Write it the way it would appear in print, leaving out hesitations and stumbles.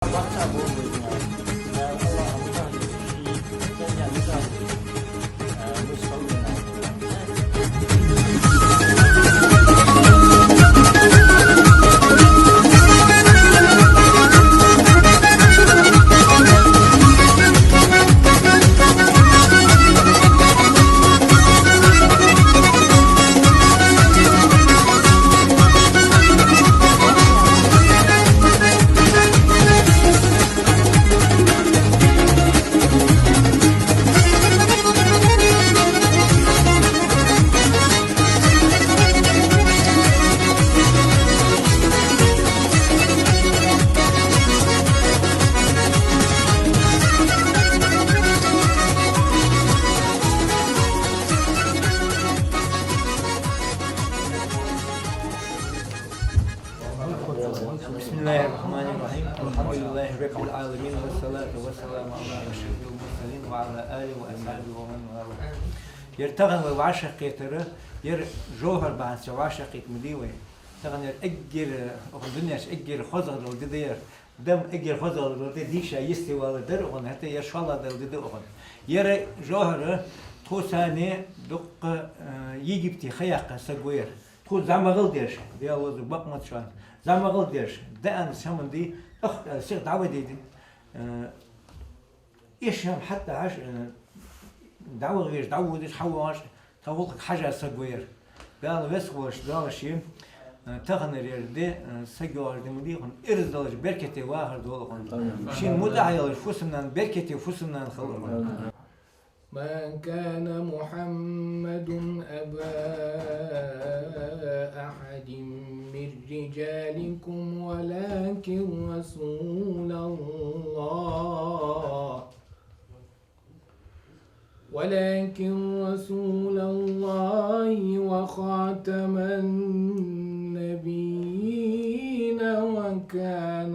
Baksa bulunmuyor. Allah'ım tanrı sen güzel Müslüman. Bismillahirrahmanirrahim. Elhamdülillahi Rabbil alemin. Ve salatu ve selamu ala eşrefil murselin ve ala alihi ve ashabihi ve men vâlâh. Yertağın ve vaşaketleri yer johar bahçe vaşaket miliwe. Tağın yer eggir o dünyas eggir khazar o didir. Dem eggir khazar o dişa istivalıdır. On hatta yer şalla dedi o. Yer johar tosani dok Yigipti khayaq sagoyer. Ku zamagıl der. Diyaloğu bakmat şu an. زمغل ديرش ده أنا سامن دي الشيخ دعوة دي إيش هم حتى عش دعوة غير دعوة دي حواش تقولك حاجة سجوير ده أنا بس وش ده شيء تغنى دي سجوار دي مدي هن إرزالش بركتي واحد دول هن شين مدعيالش فسمنا بركتي فسمنا خلوا ما كان محمد أبا أحد من رجالكم ولكن رسول الله وخاتم النبيين وكان